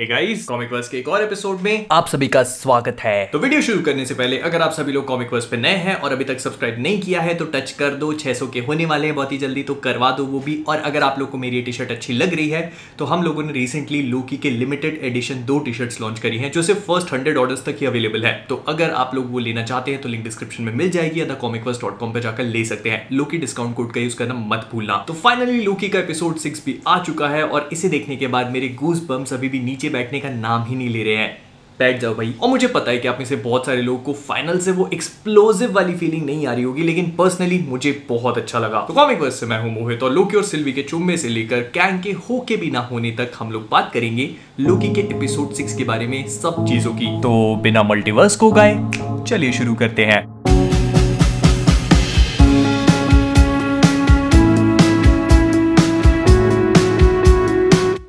Hey guys, comic verse के एक और एपिसोड में आप सभी का स्वागत है। तो वीडियो शुरू करने से पहले अगर आप सभी लोग कॉमिक वर्स पे नए हैं और अभी तक सब्सक्राइब नहीं किया है तो टच कर दो। 600 के होने वाले हैं बहुत ही जल्दी, तो करवा दो वो भी। और अगर आप लोग को मेरी टी शर्ट अच्छी लग रही है तो हम लोगों ने रिसेंटली लोकी के limited edition 2 T shirts launch करी हैं जो सिर्फ फर्स्ट 100 ऑर्डर्स तक ही अवेलेबल है। तो अगर आप लोग वो लेना चाहते हैं तो लिंक डिस्क्रिप्शन में मिल जाएगी, या comicverse.com पे जाकर ले सकते हैं। लोकी डिस्काउंट कोड का यूज करना मत भूलना। तो फाइनली लोकी का एपिसोड 6 भी आ चुका है और इसे देखने के बाद मेरे गूज बम्स अभी भी नीचे बैठने का नाम ही नहीं ले रहे हैं। बैठ जाओ भाई। और मुझे पता है कि आप में से बहुत सारे लोगों को फाइनल से वो एक्सप्लोसिव वाली फीलिंग नहीं आ रही होगी, लेकिन पर्सनली मुझे बहुत अच्छा लगा। तो कॉमिक वर्स से मैं हूं मोहित और लोकी और सिल्वी के चुम्बे से लेकर कैंग के हो के भी ना होने तक हम लोग बात करेंगे लोकी के एपिसोड 6 के बारे में, सब चीजों की। तो बिना मल्टीवर्स को गाए चलिए शुरू करते हैं।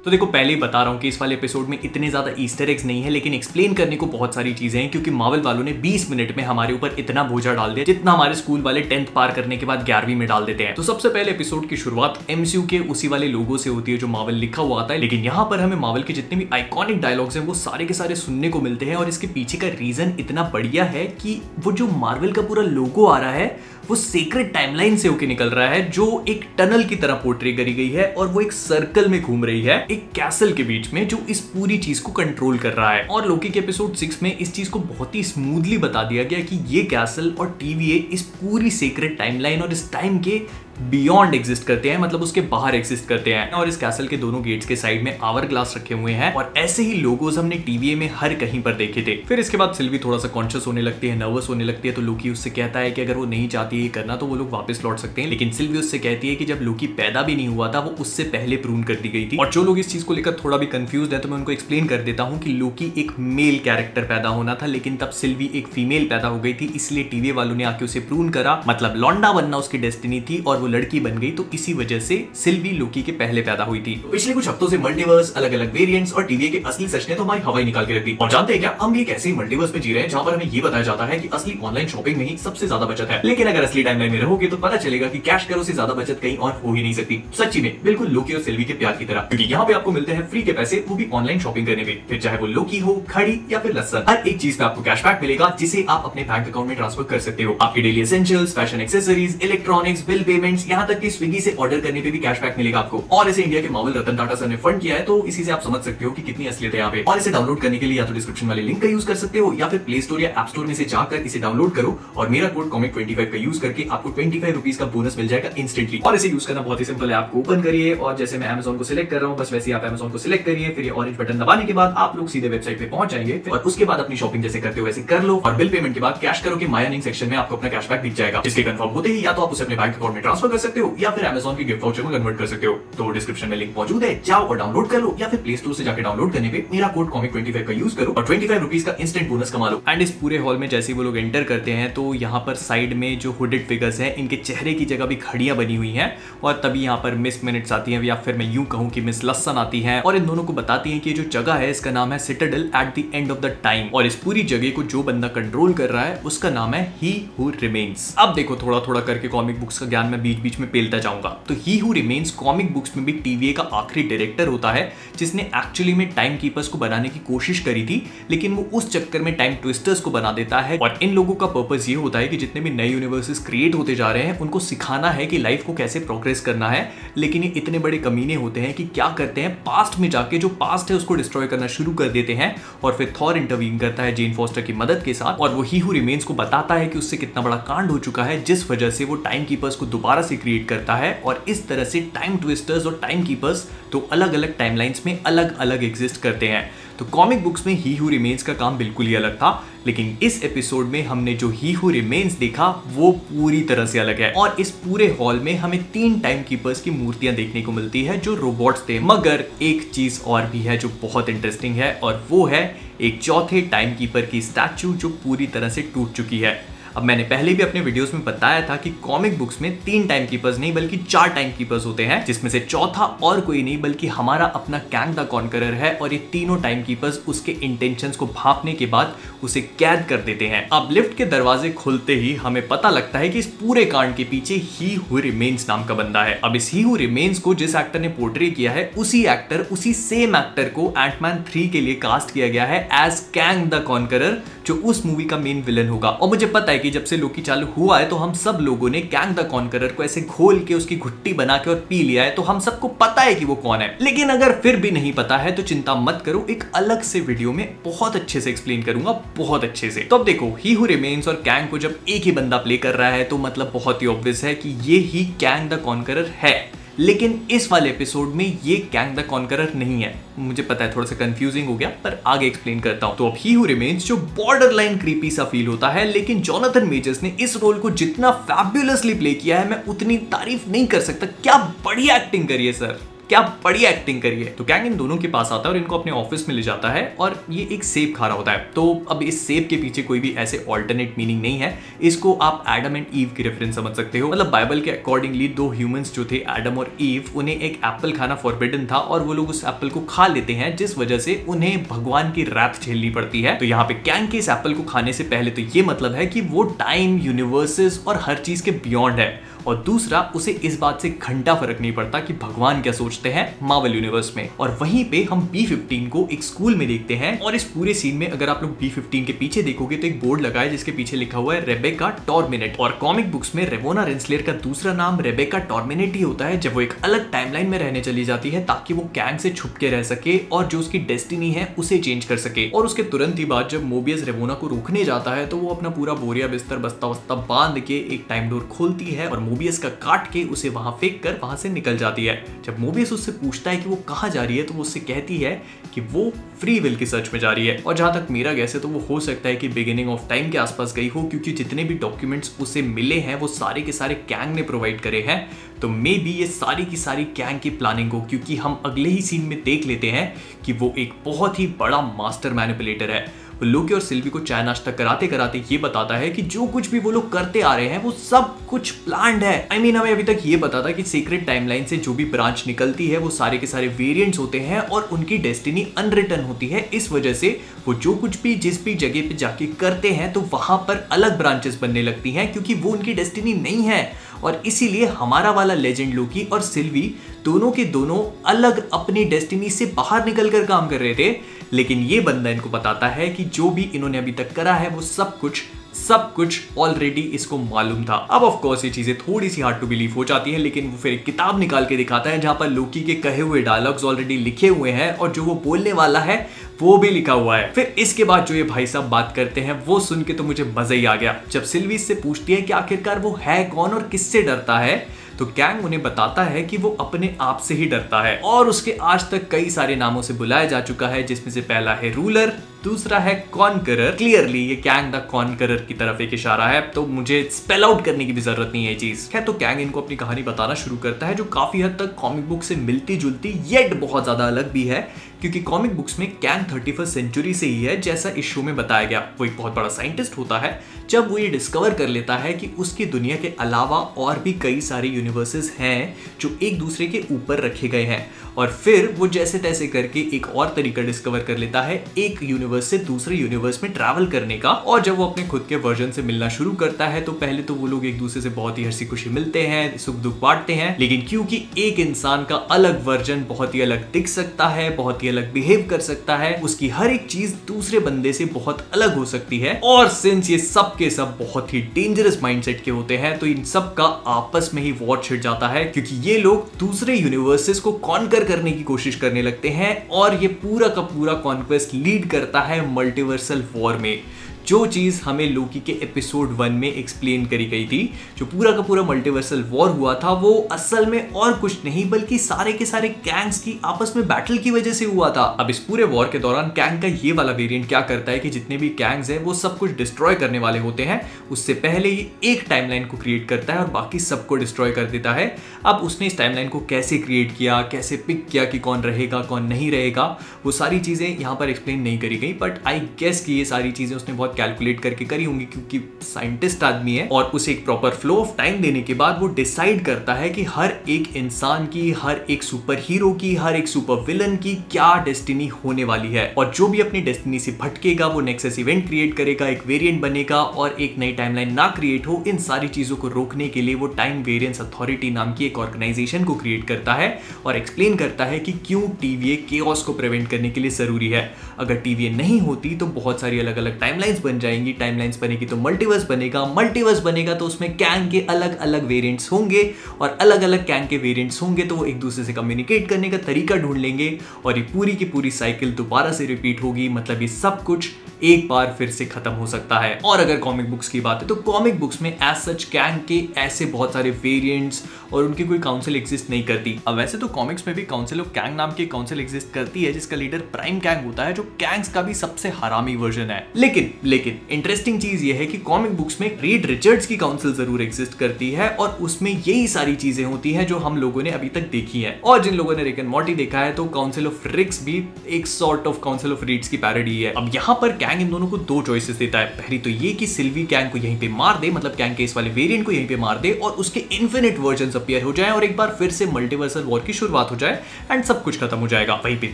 तो देखो, पहले ही बता रहा हूं कि इस वाले एपिसोड में इतने ज्यादा ईस्टर एग्स नहीं है, लेकिन एक्सप्लेन करने को बहुत सारी चीजें हैं, क्योंकि मार्वल वालों ने 20 मिनट में हमारे ऊपर इतना बोझा डाल दिया जितना हमारे स्कूल वाले 10th पार करने के बाद 11वीं में डाल देते हैं। तो सबसे पहले एपिसोड की शुरुआत एमसीयू के उसी वाले लोगो से होती है जो मार्वल लिखा हुआ आता है, लेकिन यहाँ पर हमें मार्वल के जितने भी आइकॉनिक डायलॉग्स हैं वो सारे के सारे सुनने को मिलते हैं। और इसके पीछे का रीजन इतना बढ़िया है कि वो जो मार्वल का पूरा लोगो आ रहा है वो सीक्रेट टाइमलाइन से होके निकल रहा है, जो एक टनल की तरह पोर्ट्रे करी गई है और वो एक सर्कल में घूम रही है एक कैसल के बीच में, जो इस पूरी चीज को कंट्रोल कर रहा है। और लोकी के एपिसोड 6 में इस चीज को बहुत ही स्मूथली बता दिया गया कि ये कैसल और टीवीए इस पूरी सीक्रेट टाइमलाइन और इस टाइम के बियॉन्ड एग्जिस्ट करते हैं, मतलब उसके बाहर एग्जिस्ट करते हैं। और इस कैसल के दोनों गेट्स के साइड में आवर ग्लास रखे हुए हैं और ऐसे ही लोगोस हमने टीवीए में हर कहीं पर देखे थे। फिर इसके बाद सिल्वी थोड़ा सा कॉन्शियस होने लगती है, नर्वस होने लगती है, तो लोकी उससे कहता है कि अगर वो नहीं चाहती है करना तो वो लोग वापस लौट सकते हैं। लेकिन सिल्वी उससे कहती है कि जब लोकी पैदा भी नहीं हुआ था वो उससे पहले प्रून कर दी गई थी। और जो लोग इस चीज को लेकर थोड़ा भी कंफ्यूज है तो मैं उनको एक्सप्लेन कर देता हूँ कि लोकी एक मेल कैरेक्टर पैदा होना था, लेकिन तब सिल्वी एक फीमेल पैदा हो गई थी, इसलिए टीवीए वालों ने आके उसे प्रून करा, मतलब लौंडा बनना उसकी डेस्टिनी थी और वो लड़की बन गई। तो इसी वजह से सिल्वी लोकी के पहले पैदा हुई थी। पिछले कुछ हफ्तों से मल्टीवर्स, अलग अलग वेरिएंट्स और टीवीए के असली सच ने तो हमारी हवाई निकाल के रख दी। और जानते हैं क्या, हम भी एक ऐसे मल्टीवर्स में जी रहे हैं जहां पर हमें ये बताया जाता है कि असली ऑनलाइन शॉपिंग में ही सबसे ज्यादा बचत है। लेकिन अगर असली टाइमलाइन में रहोगे तो पता चलेगा कि कैश करो से ज्यादा बचत कहीं और हो ही नहीं सकती। सच्ची में बिल्कुल लोकी और सिल्वी के प्यार की तरह, क्योंकि यहाँ पे आपको मिलते हैं फ्री के पैसे, वो भी ऑनलाइन शॉपिंग करने में। फिर चाहे वो लोकी हो, खड़ी या फिर लहसन, हर एक चीज पे आपको कैशबैक मिलेगा जिसे आप अपने बैंक अकाउंट में ट्रांसफर कर सकते हो। आपके daily essentials, fashion accessories, electronics, bill payments, यहाँ तक कि स्विगी से ऑर्डर करने पे भी कैशबैक मिलेगा आपको। और इसे इंडिया के मार्वल रतन टाटा सर ने फंड किया है, तो इसी से आप समझ सकते हो कि कितनी असलियत है यहाँ पे। और इसे डाउनलोड करने के लिए या तो डिस्क्रिप्शन वाले लिंक का यूज कर सकते हो या फिर प्ले स्टोर या ऐप स्टोर में से जाकर इसे डाउनलोड करो और मेरा कोड कॉमिक25 का यूज करके आपको 25 रुपीज का बोनस मिल जाएगा इंस्टेंटली। और इसे यूज करना बहुत ही सिंपल है। आपको ओपन करिए और जैसे मैं Amazon को सिलेक्ट कर रहा हूँ बस वैसे आप Amazon को सिलेक्ट करिए, फिर ये ऑरेंज बटन दबाने के बाद आप लोग सीधे वेबसाइट पे पहुंच जाएंगे और उसके बाद अपनी शॉपिंग जैसे करते हो वैसे कर लो। और बिल पेमेंट के बाद कैश करो के माय अर्निंग सेक्शन में आपको अपना कैशबैक दिख जाएगा, जिसके कंफर्म होते ही या तो आप उसे अपने बैंक अकाउंट में ट्रांसफर कर सकते हो या फिर Amazon के गिफ्ट वाउचर में कन्वर्ट कर सकते हो। तो डिस्क्रिप्शन में लिंक मौजूद है, जाओ और डाउनलोड कर लो या फिर प्ले स्टोर से जाकर डाउनलोड करने पे मेरा कोड कॉमिक25 का यूज करो और 25 रुपीज का इंस्टेंट बोनस कमा लो। एंड इस पूरे हॉल में जैसे वो लोग एंटर करते हैं तो यहाँ पर साइड में जो हुडेड फिगर्स हैं इनके चेहरे की जगह भी घड़ियां बनी हुई हैं और तभी यहाँ पर मिस मिनट्स आती हैं, या फिर मैं यूं कहूँ कि मिस लहसन आती हैं और इन दोनों को बताती हैं कि जो जगह है इसका नाम है Citadel at the end of the time, और इस पूरी जगह को जो बंदा कंट्रोल कर रहा है उसका नाम है ही हु रिमेन्स। अब देखो, थोड़ा थोड़ा करके कॉमिक बुक्स का ज्ञान मैं बीच बीच में पेलता जाऊंगा। तो he who remains comic books में भी टीवीए का आखिरी डायरेक्टर होता है जिसने एक्चुअली में टाइम कीपर्स को बनाने की कोशिश करी थी, लेकिन वो उस चक्कर में टाइम ट्विस्टर्स को बना देता है। और इन लोगों का पर्पस ये होता है कि जितने भी नए यूनिवर्सेस क्रिएट होते जा रहे हैं उनको सिखाना है कि लाइफ को कैसे प्रोग्रेस करना है। लेकिन ये इतने बड़े कमीने होते हैं कि क्या करते हैं, पास्ट में जाके जो पास्ट है उसको डिस्ट्रॉय करना शुरू कर देते हैं। और फिर थॉर इंटरवीन करता है जेन फॉस्टर की मदद के साथ और वो ही हु रिमेन्स को बताता है कि उससे कितना बड़ा कांड हो चुका है, जिस वजह से वो टाइम कीपर्स को दोबारा से क्रिएट करता है। और इस तरह से टाइम ट्विस्टर्स और टाइम कीपर्स तो अलग अलग टाइमलाइंस में अलग अलग एग्जिस्ट करते हैं। तो कॉमिक बुक्स में ही हु रिमेन्स का काम बिल्कुल ही अलग था, लेकिन इस एपिसोड में हमने जो ही हु रिमेन्स देखा वो पूरी तरह से अलग है। और इस पूरे हॉल में हमें 3 टाइम कीपर्स की मूर्तियां देखने को मिलती है जो रोबोट्स थे, मगर एक चीज और भी है जो बहुत इंटरेस्टिंग है और वो है एक चौथे टाइम कीपर की स्टैचू जो पूरी तरह से टूट चुकी है। अब मैंने पहले भी अपने वीडियोस में बताया था कि कॉमिक बुक्स में 3 टाइम कीपर्स नहीं बल्कि 4 टाइम कीपर्स होते हैं, जिसमें से चौथा और कोई नहीं बल्कि हमारा अपना कैंग द कॉन्करर है। और ये तीनों टाइम कीपर्स उसके इंटेंशंस को भांपने के बाद उसे कैद कर देते हैं। अब लिफ्ट के दरवाजे खुलते ही हमें पता लगता है कि इस पूरे कांड के पीछे ही हु रिमेन्स नाम का बंदा है। अब इस ही हु रिमेन्स को जिस एक्टर ने पोर्ट्रे किया है उसी सेम एक्टर को एंटमैन 3 के लिए कास्ट किया गया है एज कैंग द कॉन्करर, जो उस मूवी का मेन विलन होगा। और मुझे पता है कि जब से लोकी चालू हुआ है तो हम सब लोगों ने कैंग द कॉन्करर को ऐसे घोल के उसकी घुट्टी बना के और पी लिया है, तो हम सबको पता है कि वो कौन है। लेकिन अगर फिर भी नहीं पता है तो चिंता मत करो, एक अलग से वीडियो में बहुत अच्छे से एक्सप्लेन करूंगा, बहुत अच्छे से। तो अब देखो, ही हु रिमेन्स और कैंग को जब एक ही बंदा प्ले कर रहा है तो मतलब बहुत ही ऑब्वियस है कि ये ही कैंग द कॉन्करर है। लेकिन इस वाले एपिसोड में ये कैंग द कॉन्करर नहीं है। मुझे पता है थोड़ा सा कंफ्यूजिंग हो गया, पर आगे एक्सप्लेन करता हूं। तो अब ही हु रिमेन्स जो बॉर्डरलाइन क्रीपी सा फील होता है, लेकिन जोनाथन मेजर्स ने इस रोल को जितना फैब्युलसली प्ले किया है मैं उतनी तारीफ नहीं कर सकता। क्या बढ़िया एक्टिंग करी है सर, क्या बढ़िया एक्टिंग करी है। तो कैंग इन दोनों के पास आता है और इनको अपने ऑफिस में ले जाता है और ये एक सेब खा रहा होता है। तो अब इस सेब के पीछे कोई भी ऐसे ऑल्टरनेट मीनिंग नहीं है, इसको आप एडम एंड ईव की रेफरेंस समझ सकते हो। मतलब बाइबल के अकॉर्डिंगली 2 ह्यूमंस जो थे एडम और ईव, उन्हें एक एप्पल खाना फॉरबिडन था और वो लोग उस एप्पल को खा लेते हैं, जिस वजह से उन्हें भगवान की रात झेलनी पड़ती है। तो यहाँ पे कैंग के इस एप्पल को खाने से पहले तो ये मतलब है कि वो टाइम, यूनिवर्सेस और हर चीज के बियॉन्ड है, और दूसरा उसे इस बात से घंटा फर्क नहीं पड़ता कि भगवान क्या सोचते हैं मार्वल यूनिवर्स में। और वहीं पे हम B-15 को एक स्कूल में देखते हैं और इस पूरे सीन में अगर आप लोग B-15 के पीछे देखोगे तो एक बोर्ड लगा है जिसके पीछे लिखा हुआ है रेबेका टॉर्मिनेट। और कॉमिक बुक्स में रेवोना रेंसलेर का दूसरा नाम रेबेका टॉर्मिनेट ही होता है, जब वो एक अलग टाइमलाइन में रहने चली जाती है ताकि वो कैंग से छुप के रह सके और जो उसकी डेस्टिनी है उसे चेंज कर सके। और उसके तुरंत ही बाद जब मोबियस रेवोना को रोकने जाता है तो वो अपना पूरा बोरिया बिस्तर बस्ता वस्ता बांध के एक टाइम डोर खोलती है और मोबियस का काट के उसे वहां फेंक कर वहां से निकल जाती है। जब मोबियस उससे पूछता है कि वो कहां जा रही है तो वो उससे कहती है कि वो फ्री विल की सर्च में जा रही है। और जहां तक मेरा गैस है तो वो हो सकता है कि बिगिनिंग ऑफ टाइम के आसपास गई हो, क्योंकि जितने भी डॉक्यूमेंट्स उसे मिले हैं वो सारे के सारे कैंग ने प्रोवाइड करे हैं। तो मे बी ये सारी की सारी कैंग की प्लानिंग हो, क्योंकि हम अगले ही सीन में देख लेते हैं कि वो एक बहुत ही बड़ा मास्टर मैनिपुलेटर है। लोकी और सिल्वी को चाय नाश्ता कराते कराते ये बताता है कि जो कुछ भी वो लोग करते आ रहे हैं वो सब कुछ प्लान्ड है। I mean, हमें अभी तक ये पता था कि सीक्रेट टाइमलाइन से जो भी ब्रांच निकलती है वो सारे के सारे वेरिएंट्स होते हैं और उनकी डेस्टिनी अनरिटन होती है। इस वजह से वो जो कुछ भी जिस भी जगह पे जाके करते हैं तो वहां पर अलग ब्रांचेस बनने लगती हैं, क्योंकि वो उनकी डेस्टिनी नहीं है। और इसीलिए हमारा वाला लेजेंड लोकी और सिल्वी दोनों के दोनों अलग अपनी डेस्टिनी से बाहर निकल कर काम कर रहे थे। लेकिन ये बंदा इनको बताता है कि जो भी इन्होंने अभी तक करा है वो सब कुछ ऑलरेडी इसको मालूम था। अब ऑफ कोर्स ये चीजें थोड़ी सी हार्ड टू बिलीव हो जाती हैं, लेकिन वो फिर एक किताब निकाल के दिखाता है जहां पर लोकी के कहे हुए डायलॉग्स ऑलरेडी लिखे हुए हैं और जो वो बोलने वाला है वो भी लिखा हुआ है। फिर इसके बाद जो ये भाई साहब बात करते हैं वो सुन के तो मुझे मजा ही आ गया। जब सिल्वी से पूछती है कि आखिरकार वो है कौन और किससे डरता है, तो कैंग उन्हें बताता है कि वो अपने आप से ही डरता है और उसके आज तक कई सारे नामों से बुलाया जा चुका है, जिसमें से पहला है रूलर, दूसरा है कॉन्करर। क्लियरली ये कैंग द कॉन्करर की तरफ एक इशारा है, तो मुझे स्पेल आउट करने की भी जरूरत नहीं है ये चीज है। तो कैंग इनको अपनी कहानी बताना शुरू करता है जो काफी हद तक कॉमिक बुक से मिलती जुलती येट बहुत ज्यादा अलग भी है, क्योंकि कॉमिक बुक्स में कैंग 31st सेंचुरी से ही है जैसा इस शो में बताया गया। वो एक बहुत बड़ा साइंटिस्ट होता है जब वो ये डिस्कवर कर लेता है कि उसकी दुनिया के अलावा और भी कई सारे यूनिवर्सेस हैं जो एक दूसरे के ऊपर रखे गए हैं, और फिर वो जैसे तैसे करके एक और तरीका डिस्कवर कर लेता है एक यूनिवर्स से दूसरे यूनिवर्स में ट्रैवल करने का। और जब वो अपने खुद के वर्जन से मिलना शुरू करता है तो पहले तो वो लोग एक दूसरे से बहुत ही हंसी खुशी मिलते हैं, सुख दुख बांटते हैं, लेकिन क्योंकि एक इंसान का अलग वर्जन बहुत ही अलग दिख सकता है, बहुत ही अलग बिहेव कर सकता है, उसकी हर एक चीज दूसरे बंदे से बहुत अलग हो सकती है, और सिंस ये सब के सब बहुत ही डेंजरस माइंडसेट के होते हैं तो इन सब का आपस में ही वॉर छिड़ जाता है, क्योंकि ये लोग दूसरे यूनिवर्सेस को कॉन्कर करने की कोशिश करने लगते हैं और ये पूरा का पूरा कॉन्क्वेस्ट लीड करता है मल्टीवर्सल वॉर में। जो चीज हमें लोकी के एपिसोड 1 में एक्सप्लेन करी गई थी, जो पूरा का पूरा मल्टीवर्सल वॉर हुआ था, वो असल में और कुछ नहीं बल्कि सारे के सारे कैंग्स की आपस में बैटल की वजह से हुआ था। अब इस पूरे वॉर के दौरान कैंग का ये वाला वेरिएंट क्या करता है कि जितने भी कैंग्स हैं वो सब कुछ डिस्ट्रॉय करने वाले होते हैं, उससे पहले ही एक टाइमलाइन को क्रिएट करता है और बाकी सबको डिस्ट्रॉय कर देता है। अब उसने इस टाइमलाइन को कैसे क्रिएट किया, कैसे पिक किया कि कौन रहेगा कौन नहीं रहेगा, वो सारी चीजें यहाँ पर एक्सप्लेन नहीं करी गई, बट आई गेस कि ये सारी चीजें उसने बहुत कैलकुलेट करके करी होंगी क्योंकि साइंटिस्ट आदमी है, और उसे एक प्रॉपर फ्लो ऑफ टाइम देने के बाद वो डिसाइड करता है कि हर एक इंसान की, हर एक सुपर हीरो की, हर एक सुपर विलन की क्या डेस्टिनी होने वाली है, और जो भी अपनी डेस्टिनी से भटकेगा वो नेक्सस इवेंट क्रिएट करेगा, एक वेरिएंट बनेगा और एक नई टाइमलाइन ना क्रिएट हो। इन सारी चीजों को रोकने के लिए वो टाइम वेरिएंस अथॉरिटी नाम की एक ऑर्गेनाइजेशन को क्रिएट करता है और एक्सप्लेन करता है कि क्यों TVA केओस को प्रिवेंट करने के लिए जरूरी है। अगर TVA नहीं होती तो बहुत सारी अलग अलग टाइमलाइंस बन जाएंगी, टाइमलाइंस बनेगी तो मल्टीवर्स बनेगा, मल्टीवर्स बनेगा तो उसमें कैंग के अलग अलग वेरिएंट्स होंगे, और अलग अलग कैंग के वेरिएंट्स होंगे तो वो एक दूसरे से कम्युनिकेट करने का तरीका ढूंढ लेंगे, और ये पूरी की पूरी साइकिल दोबारा से रिपीट होगी। मतलब ये सब कुछ एक बार फिर से खत्म हो सकता है। और अगर कॉमिक बुक्स की बात है तो कॉमिक बुक्स में एज सच कैंग के ऐसे बहुत सारे वेरिएंट्स और उनकी कोई काउंसिल एग्जिस्ट नहीं करती। अब वैसे तो कॉमिक्स में भी काउंसिल ऑफ कैंग नाम की काउंसिल एग्जिस्ट करती है जिसका लीडर प्राइम कैंग होता है, जो कैंग्स का भी सबसे हरामी वर्जन है। लेकिन इंटरेस्टिंग चीज ये है कि कॉमिक बुक्स में रीड रिचर्ड्स की काउंसिल जरूर एग्जिस्ट करती है, और उसमें यही सारी चीजें होती हैं जो हम लोगों ने अभी तक देखी है। और जिन लोगों ने रिक एंड मॉर्टी देखा है तो काउंसिल ऑफ रिक्स भी एक sort of council of reads की पैरोडी है। अब यहाँ पर कैंग इन दोनों को दो चॉइसेस देता है। पहली तो ये कि सिल्वी कैंग को यहीं पे मार दे, मतलब कैंग के इस वाले वेरिएंट को यहीं पे मार दे और उसके इन्फिनिट वर्जन्स अपीयर हो जाए और एक बार फिर से मल्टीवर्सल वॉर की शुरुआत हो जाए एंड सब कुछ खत्म हो जाएगा। वहीं पे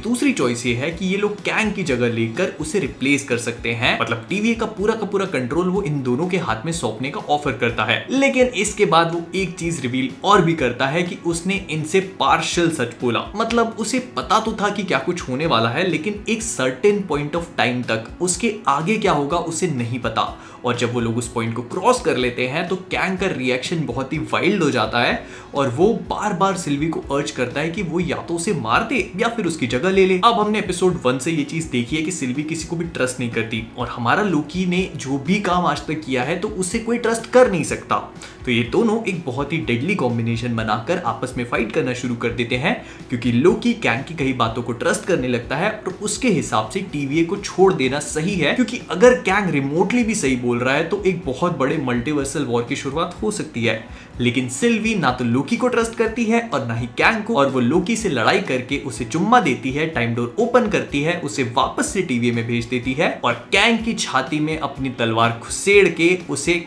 दूसरी चॉइस ये है कि ये लोग कैंग की जगह लेकर उसे रिप्लेस कर सकते हैं, मतलब TVA का पूरा कंट्रोल वो इन दोनों के हाथ में सौंपने का ऑफर करता है। लेकिन इसके बाद वो एक चीज रिवील और भी करता है कि उसने इनसे पार्शियल सच बोला, मतलब उसे पता तो था कि क्या कुछ होने वाला है, लेकिन एक सर्टेन पॉइंट ऑफ टाइम तक, उसके आगे क्या होगा उसे नहीं पता। और जब वो लोग उस पॉइंट को क्रॉस कर लेते हैं तो कैंग का रिएक्शन बहुत ही वाइल्ड हो जाता है और वो बार बार सिल्वी को अर्ज करता है कि वो या तो उसे मार दे या फिर उसकी जगह ले ले। अब हमने एपिसोड 1 से ये चीज देखी है कि सिल्वी किसी को भी ट्रस्ट नहीं करती, और हमारा लोकी ने जो भी काम आज तक किया है तो उससे कोई ट्रस्ट कर नहीं सकता। तो ये दोनों एक बहुत ही डेडली कॉम्बिनेशन बनाकर आपस में फाइट करना शुरू कर देते हैं, क्योंकि लोकी कैंग की कई बातों को ट्रस्ट करने लगता है और उसके हिसाब से TVA को छोड़ देना सही है, क्योंकि अगर कैंग रिमोटली भी सही बोल रहा है तो एक बहुत बड़े मल्टीवर्सल वॉर की शुरुआत हो सकती है। लेकिन सिल्वी ना तो लोकी को ट्रस्ट करती है और ना ही कैंग को, और वो लोकी से लड़ाई करके उसे चुम्मा देती है, टाइम डोर ओपन करती है, उसे वापस से TVA में भेज देती है और कैंग की छाती में अपनी तलवार घुसेड़ के उसे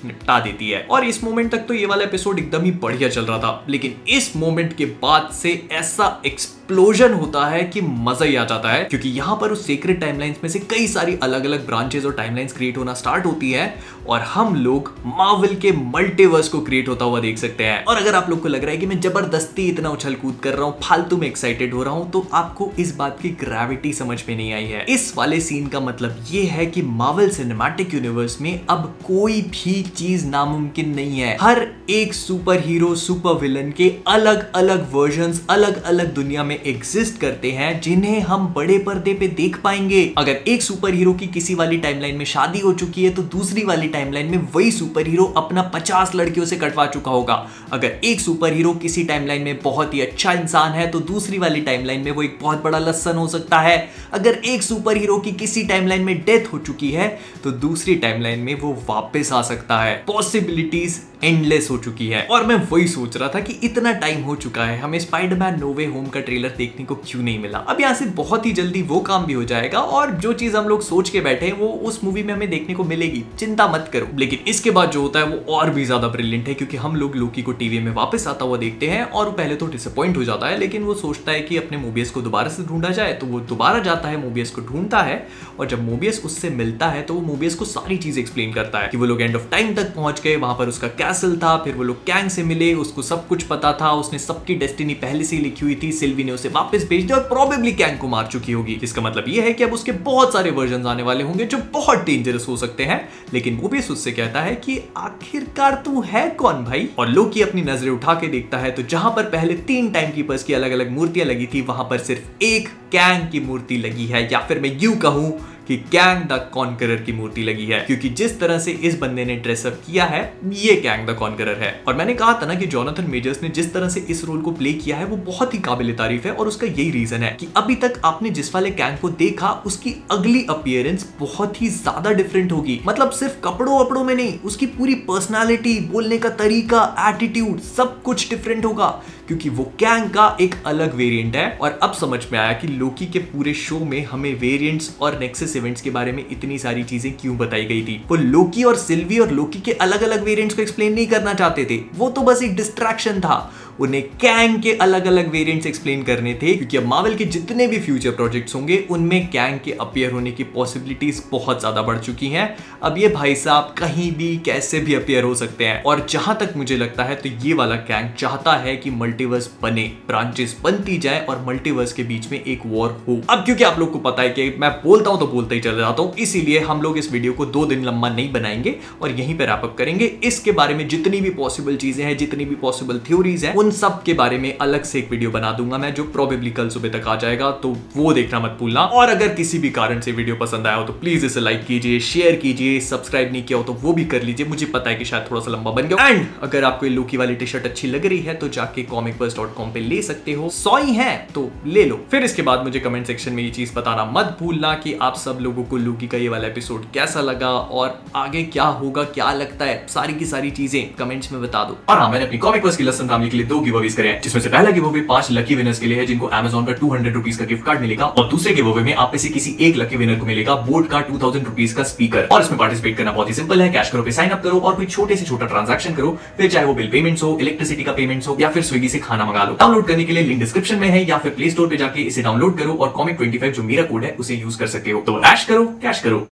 निपटा देती है। और इस मोमेंट तक तो ये वाला एपिसोड एकदम ही बढ़िया चल रहा था, लेकिन इस मोमेंट के बाद से ऐसा एक्सप्लोजन होता है कि मजा ही आ जाता है, क्योंकि यहां पर उस सीक्रेट टाइमलाइंस में से कई सारी अलग अलग ब्रांचेस और टाइमलाइंस क्रिएट होना स्टार्ट होती है और हम लोग मार्वल के मल्टीवर्स को क्रिएट होता हुआ देख सकते हैं। और अगर आप लोग को लग रहा है कि मैं जबरदस्ती इतना उछल कूद कर रहा हूं, फालतू में एक्साइटेड हो रहा हूं, तो आपको इस बात की ग्रेविटी समझ में नहीं आई है। इस वाले सीन का मतलब ये है कि मार्वल सिनेमैटिक यूनिवर्स में अब कोई भी चीज नामुमकिन नहीं है। हर एक सुपर हीरो, सुपर विलन के अलग अलग वर्जन्स अलग अलग दुनिया में एग्जिस्ट करते हैं, जिन्हें हम बड़े पर्दे पे देख पाएंगे। अगर एक सुपर हीरो की किसी वाली टाइमलाइन में शादी हो चुकी है तो दूसरी वाली टाइमलाइन में वही सुपर हीरो अपना 50 लड़कियों से कटवा चुका होगा। अगर एक सुपर हीरो किसी टाइमलाइन में बहुत ही अच्छा इंसान है तो दूसरी वाली टाइमलाइन में वो एक बहुत बड़ा लसन हो सकता है। अगर एक सुपर हीरो की किसी टाइमलाइन में डेथ हो चुकी है तो दूसरी टाइमलाइन में वो वापस आ सकता है। पॉसिबिलिटीज एंडलेस हो चुकी है। और मैं वही सोच रहा था कि इतना टाइम हो चुका है, हमें स्पाइडरमैन नो वे होम का ट्रेलर देखने को क्यों नहीं मिला। अब यहाँ से बहुत ही जल्दी वो काम भी हो जाएगा और जो चीज हम लोग सोच के बैठे हैं वो उस मूवी में हमें देखने को मिलेगी, चिंता मत करो। लेकिन इसके बाद जो होता है वो और भी ज्यादा ब्रिलियंट है, क्योंकि हम लोग लोकी को टीवी में वापस आता हुआ देखते हैं और पहले तो डिसअपॉइंट हो जाता है, लेकिन वो सोचता है कि अपने मोबियस को दोबारा से ढूंढा जाए, तो वो दोबारा जाता है, मोबियस को ढूंढता है, और जब मोबियस उससे मिलता है तो वो मोबियस को सारी चीज एक्सप्लेन करता है कि वो लोग एंड ऑफ टाइम तक पहुंच गए, वहां पर उसका कैसल था, फिर वो लोग कैंग से मिले, उसको सब कुछ पता था, उसने सबकी डेस्टिनी पहले से ही लिखी हुई थी, सिल्वी ने उसे वापस भेज दिया और प्रोबेबली कैंग को मार चुकी होगी। इसका मतलब यह है कि अब उसके बहुत सारे वर्जन आने वाले होंगे जो बहुत डेंजरस हो सकते हैं। लेकिन मोबियस उससे कहता है कि आखिरकार तू है कौन भाई। और लोकी अपनी नजरें उठा के देखता है तो जहां पर पहले 3 टाइम कीपर्स की अलग अलग मूर्तियां लगी थी, वहां पर सिर्फ एक कैंग की मूर्ति लगी है, या फिर मैं यूं कहूं कि कैंग द कॉन्करर की मूर्ति लगी है, क्योंकि जिस तरह से इस बंदे ने ड्रेसअप किया है ये कैंग द कॉन्करर है। और मैंने कहा था ना कि जोनाथन मेजर्स ने जिस तरह से इस रोल को प्ले किया है वो बहुत ही काबिल तारीफ है, और उसका यही रीजन है कि अभी तक आपने जिस वाले कैंग को देखा उसकी अगली अपीयरेंस बहुत ही ज्यादा डिफरेंट होगी। मतलब सिर्फ कपड़ों वपड़ों में नहीं, उसकी पूरी पर्सनालिटी, बोलने का तरीका, एटीट्यूड, सब कुछ डिफरेंट होगा, क्योंकि वो कैंग का एक अलग वेरिएंट है। और अब समझ में आया कि लोकी के पूरे शो में हमें वेरिएंट्स और नेक्सस इवेंट्स के बारे में इतनी सारी चीजें क्यों बताई गई थी। वो लोकी और सिल्वी और लोकी के अलग अलग वेरिएंट्स को एक्सप्लेन नहीं करना चाहते थे, वो तो बस एक डिस्ट्रैक्शन था। उन्हें कैंग के अलग अलग वेरिएंट्स एक्सप्लेन करने थे, क्योंकि अब मार्वल के जितने भी फ्यूचर प्रोजेक्ट्स होंगे उनमें कैंग के अपीयर होने की पॉसिबिलिटीज बहुत ज्यादा बढ़ चुकी हैं। अब ये भाई साहब कहीं भी कैसे भी अपीयर हो सकते हैं, और जहां तक मुझे लगता है तो ये वाला कैंग चाहता है कि मल्टीवर्स बने, ब्रांचेस बनती जाए और मल्टीवर्स के बीच में एक वॉर हो। अब क्योंकि आप लोग को पता है कि मैं बोलता हूं तो बोलता ही चल जाता हूं, इसीलिए हम लोग इस वीडियो को 2 दिन लंबा नहीं बनाएंगे और यहीं पे रैप अप करेंगे। इसके बारे में जितनी भी पॉसिबल चीजें हैं, जितनी भी पॉसिबल थ्योरीज हैं, उन सब के बारे में अलग से एक वीडियो बना दूंगा मैं, जो प्रोबेबली कल सुबह तक आ जाएगा, तो वो देखना मत भूलना। और अगर किसी भी कारण से वीडियो पसंद आया हो तो प्लीज इसे लाइक कीजिए, शेयर कीजिए, सब्सक्राइब नहीं किया हो तो वो भी कर लीजिए। मुझे पता है कि शायद थोड़ा सा लंबा बन गया। एंड अगर आपको ये लोकी वाली टी शर्ट अच्छी लग रही है तो जाके comicverse.com पे ले सकते हो, 100 ही है तो ले लो। फिर इसके बाद मुझे कमेंट सेक्शन में ये चीज बताना मत भूलना कि आप सब लोगों को लोकी का ये वाला एपिसोड कैसा लगा और आगे क्या होगा, क्या लगता है, सारी की सारी चीजें कमेंट्स में बता दो। और हाँ, मैंने अपनी कॉमिकवर्स की लसन फैमिली के लिए 2 गिवअवेज करे हैं, जिसमें से पहला गिवअवे 5 लकी विनर्स के लिए है, जिनको Amazon का 200 रुपीज का गिफ्ट कार्ड मिलेगा, और दूसरे गिवअवे में आप में से किसी एक लकी विनर को मिलेगा बोट का 2000 रुपीज का स्पीकर। और इसमें पार्टिसिपेट करना बहुत ही सिंपल है, कैश करो पे साइन अप करो और कोई छोटे से छोटा ट्रांजैक्शन करो, फिर चाहे वो बिल पेमेंट्स हो, इलेक्ट्रिसिटी का पेमेंट्स हो, या फिर स्विगी से खाना मंगा लो। डाउनलोड करने के लिए लिंक डिस्क्रिप्शन में है, या फिर प्ले स्टोर पे जाके इसे डाउनलोड करो और Comic25 जो मेरा कोड है उसे यूज कर सकते हो। तो ऐश करो, कैश करो।